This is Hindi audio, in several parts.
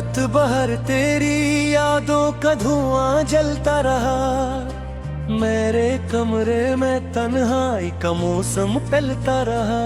रात भर तेरी यादों का धुआं जलता रहा। मेरे कमरे में तन्हाई का मौसम फैलता रहा।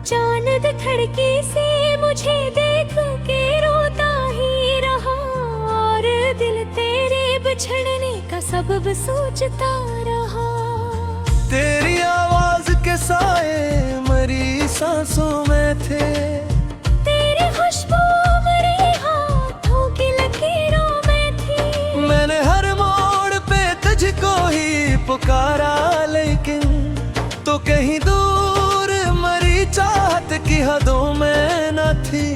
चांद खिड़की से मुझे देख के रोता ही रहा, और दिल तेरे बिछड़ने का सबब सोचता रहा। तेरी आवाज के साए मरी सांसों में थे, तेरी खुशबू मेरे हाथों की लकीरों में थी। मैंने हर मोड़ पे तुझको ही पुकारा, लेकिन तो कहीं दूर मरी चाहत की हदों में न थी।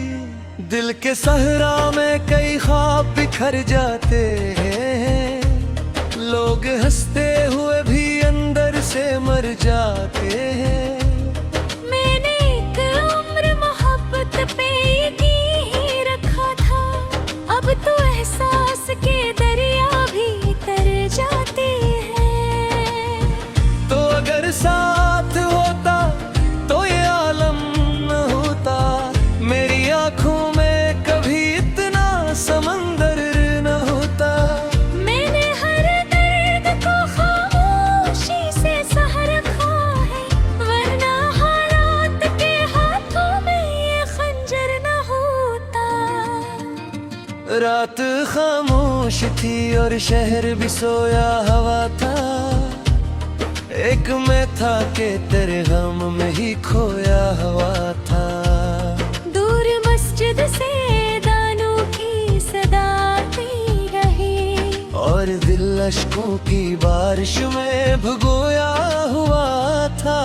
दिल के सहरा में कई ख्वाब बिखर जाते हैं, लोग हंसते हुए भी अंदर से मर जाते हैं। मैंने एक उम्र मोहब्बत पे यकीन ही रखा था, अब तो एहसास के दरिया भी तर जाते हैं। तो अगर साथ होता तो ये आलम न होता, मेरी आंखों में कभी इतना समंदर न होता। मैंने हर दर्द को खामोशी से सह रखा है, वरना हालात के हाथों में ये खंजर न होता। रात खामोश थी और शहर भी सोया हवा था। एक मैं था कि तेरे गम में ही खोया हुआ था। दूर मस्जिद से दानों की सदा आती रही, और दिल अश्कों की बारिश में भिगोया हुआ था।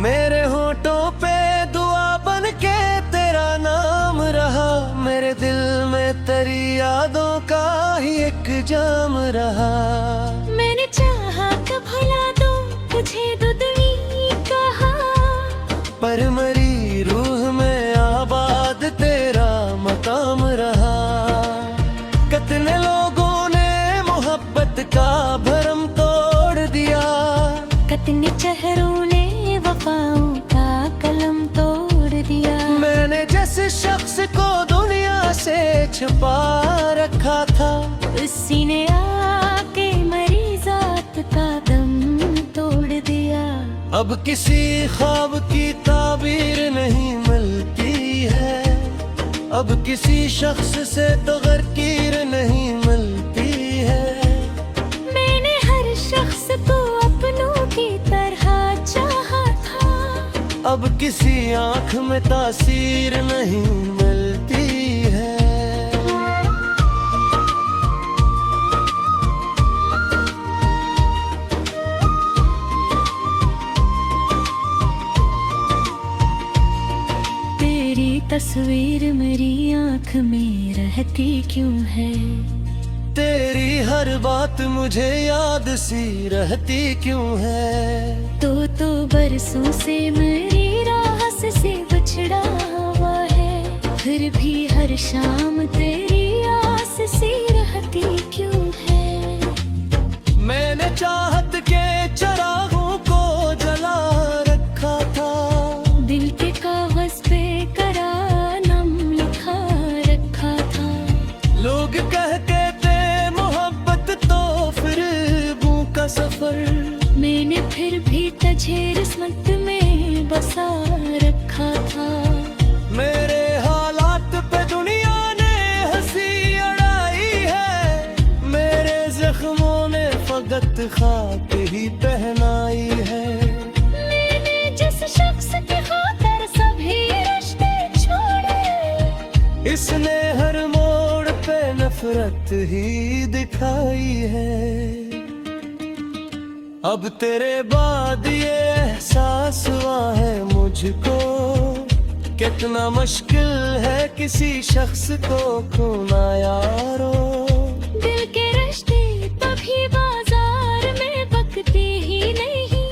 मेरे होठों पे दुआ बन के तेरा नाम रहा, मेरे दिल में तेरी यादों का ही एक जाम रहा। मैंने चाहा कि भुला दूं तुझे दुदवी कहा, पर मरी रूह में आबाद तेरा मकाम रहा। कितने लोगों ने मोहब्बत का भरम तोड़ दिया, कितने चेहरों ने वफाओं का कलम तोड़ दिया। मैंने जिस शख्स को दुनिया से छुपा रखा था, उसी ने आके मरी जात का दम तोड़ दिया। अब किसी ख्वाब की ताबीर नहीं मिलती है, अब किसी शख्स से तो गरकीर नहीं मिलती है। मैंने हर शख्स को अपनों की तरह चाहा था, अब किसी आंख में तासीर नहीं मिलती है। तेरी तस्वीर मेरी आंख में रहती क्यों है, तेरी हर बात मुझे याद सी रहती क्यों है। तो बरसों से मेरी राह से बिछड़ा हुआ है, फिर भी हर शाम तेरी आस सी रहती क्यों है। मैंने चाहत के चरागों को जला रखा था, दिल के कागज पे करा नाम लिखा रखा था। लोग कहते थे मोहब्बत तो फिर बू का सफर, मैंने फिर भी तुझे किस्मत में बसा रखा था। मेरे हालात पे दुनिया ने हंसी उड़ाई है, मेरे जख्मों ने फकत खाक ही पहनाई है। मैंने जिस शख्स की खातिर सभी रिश्ते छोड़े, इसने हर मोड़ पे नफरत ही दिखाई है। अब तेरे बाद ये एहसास हुआ है मुझको, कितना मुश्किल है किसी शख्स को खोना यारो। दिल के रिश्ते तभी बाजार में बकते ही नहीं,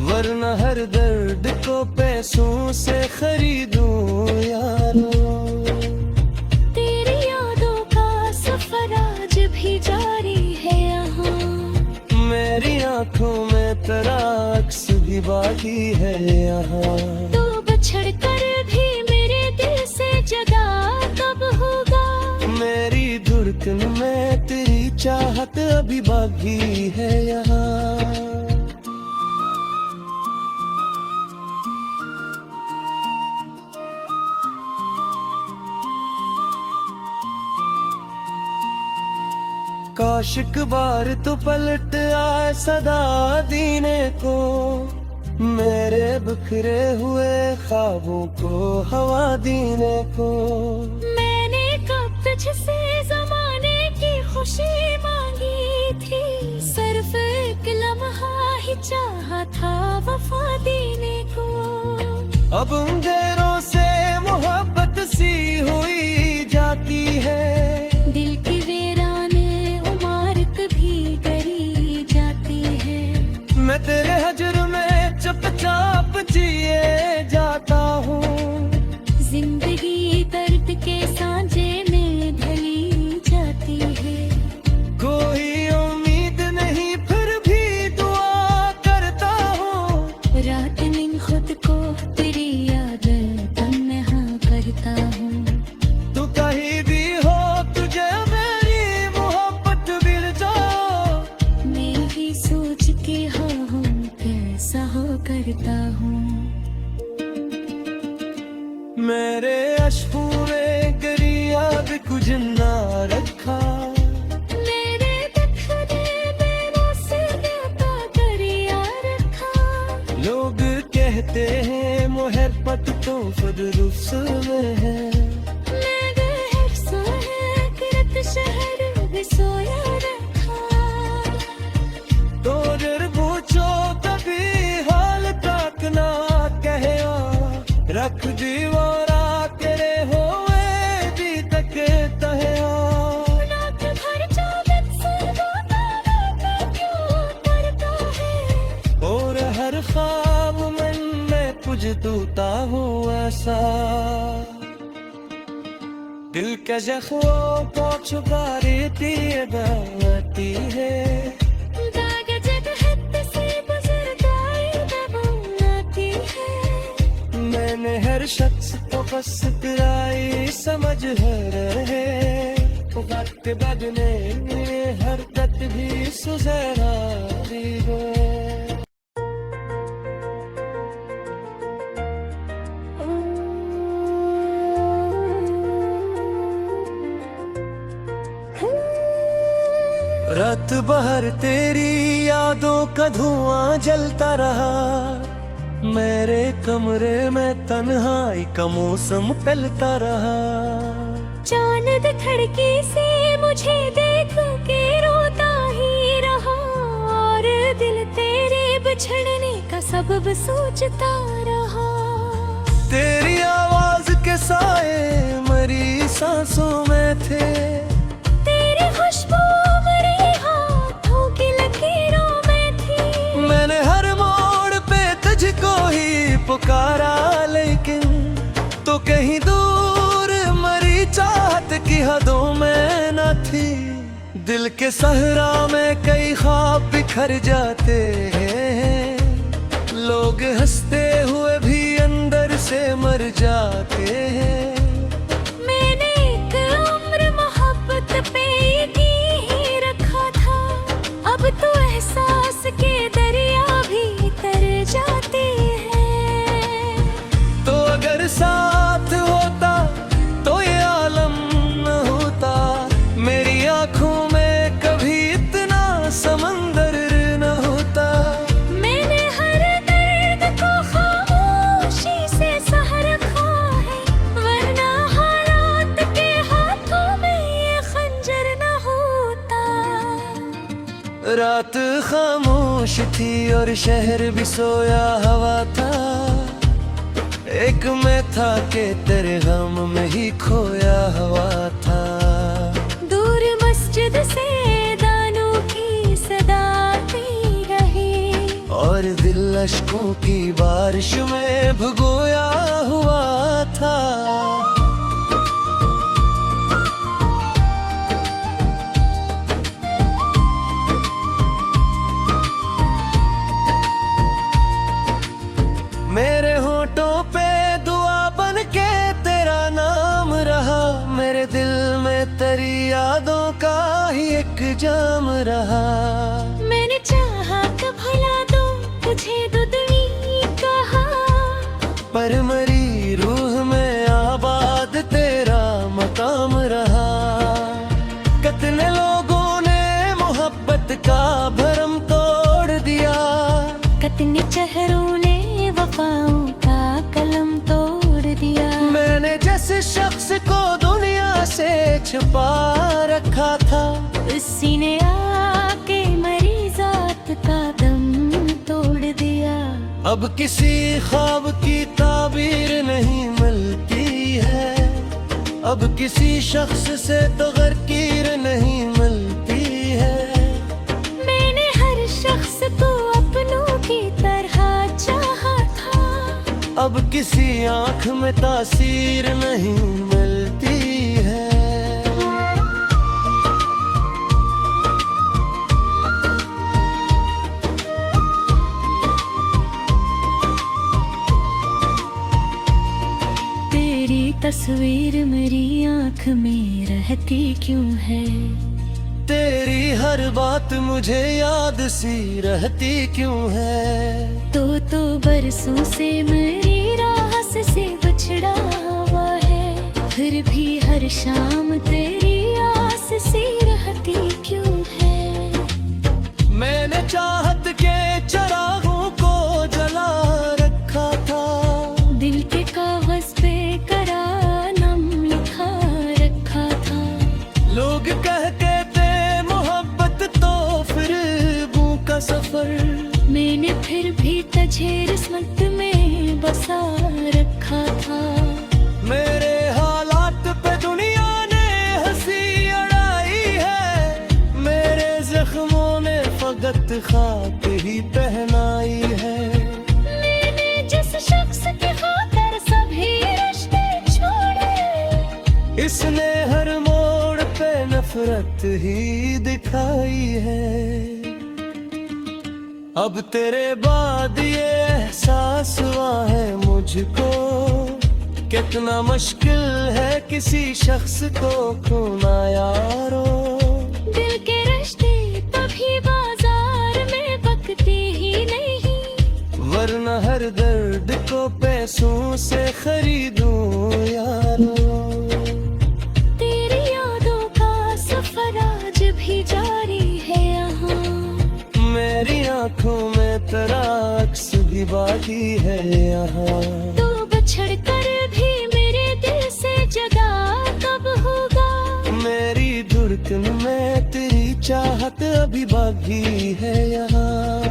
वरना हर दर्द को पैसों से खरीदूं यारो। तेरी यादों का सफर आज भी जारी है आंखों में तेरा अक्स भी बाकी है यहाँ। तू बछड़ कर भी मेरे दिल से जगा कब होगा? मेरी धड़कन में तेरी चाहत अभी बाकी है यहाँ। काश एक बार तो पलट आए सदा दीने को, मेरे बिखरे हुए ख्वाबों को हवा देने को। मैंने कब तुझसे जमाने की खुशी मांगी थी, सिर्फ एक लम्हा ही चाहा था वफा देने को। अब अंधेरों से मोहब्बत सी हुई जाती है, दिल की वीराने उमारत भी करी जाती है। मैं तेरे हजर में चुपचाप जिए जाता हूँ, जिंदगी दर्द के सांचे में ढली जाती है। कोई उम्मीद नहीं फिर भी दुआ करता हूँ, रात दिन खुद को तेरी याद तन्हा करता हूँ। तू कहीं भी हो तुझे मेरी मोहब्बत मिल जाओ, मैं ही सोच के हाँ हूँ कैसा हो करता हूँ। मेरे अश्कों में गरिया भी कुछ ना रखा, मेरे दखने में मुझसे ज्यादा दरिया रखा। लोग कहते हैं मोहब्बत तो खुद रुस में है। मैं गहर सोया किरत शहर भी सोया रखा। तो जर पूछो कभी हाल तक ना कहे, रख दीवारा करे होए भी तक तहया। रात भर जागत से रोता रोता क्यों करता है, और हर ख्वाब मन में कुछ तूता हो ऐसा। दिल के जख्मों को छुपा रहती दाती है, दाग जब हद से गुजरदाई दबाती है। मैंने हर शख्स को बस तेराई समझ रहे, वक्त बदने हरकत भी सुजरा दी है। रात भर तेरी यादों का धुआं जलता रहा, मेरे कमरे में तन्हाई का मौसम टलता रहा। चांद खिड़की से मुझे देख के रोता ही रहा, और दिल तेरे बिछड़ने का सबब सोचता रहा। तेरी आवाज के साए मरी सांसों में थे, तेरी खुशबू मेरे हाथों की लकीरों में थी। मैंने हर मोड़ पे तुझको ही पुकारा, लेकिन तो कहीं दूर मरी चाहत की हदों में न थी। दिल के सहरा में कई ख्वाब बिखर जाते हैं, लोग हंसते हुए भी अंदर से मर जाते हैं। मैंने एक उम्र मोहब्बत पे यकीन ही रखा था, अब तो एहसास के दरिया भी तर जाते हैं। तो अगर साथ होता तो ये आलम न होता, मेरी आंखों में कभी इतना समंदर न होता। मैंने हर दर्द को खामोशी से सह रखा है, वरना हालात के हाथों में ये खंजर न होता। रात खामोश थी और शहर भी सोया हवा था, एक मैं था कि तेरे गम में ही खोया हुआ था। दूर मस्जिद से दानों की सदा आती रही, और दिल अश्कों की बारिश में भगोया हुआ था। जाम रहा। मैंने चाहा तो भुला दो तुझे दुदनी कहा, पर मरी रूह में आबाद तेरा मकाम रहा। कितने लोगों ने मोहब्बत का भरम तोड़ दिया, कितने चेहरों ने वफाओं का कलम तोड़ दिया। मैंने जिस शख्स को दुनिया से छुपा रखा था, उसी ने आके मरी जात का दम तोड़ दिया। अब किसी ख्वाब की ताबीर नहीं मिलती है, अब किसी शख्स से तो गरकीर नहीं मिलती है। मैंने हर शख्स को अपनों की तरह चाहा था, अब किसी आँख में तासीर नहीं मिलती है। तेरी तस्वीर मेरी आँख में रहती क्यों है, तेरी हर बात मुझे याद सी रहती क्यों है। तो बरसों से मेरी राह से बिछड़ा हुआ है, फिर भी हर शाम तेरी आस सी रहती क्यों है। मैंने चाहत के चरागों को जला रखा था, दिल के कागज पे करा नाम लिखा रखा था। लोग कहते थे मोहब्बत तो फिर बू का सफर, मैंने फिर भी तुझे किस्मत में बसा रखा था। मेरे हालात पे दुनिया ने हंसी अड़ाई है, मेरे जख्मों ने फकत खाक ही पहनाई है। मैंने जिस शख्स की खातिर सभी रिश्ते छोड़े, इसने हर मोड़ पे नफरत ही दिखाई है। अब तेरे बाद ये एहसास हुआ है मुझको, कितना मुश्किल है किसी शख्स को खोना यारो। दिल के रिश्ते कभी बाजार में बकते ही नहीं, वरना हर दर्द को पैसों से खरीदूं यारो। तेरी यादों का सफर आज भी जारी है यहाँ, मेरी आंखों में तेरा अक्स भी बाकी है यहाँ। तो बछड़ कर भी मेरे दिल से जगा कब होगा, मेरी धड़कन में तेरी चाहत अभी बाकी है यहाँ।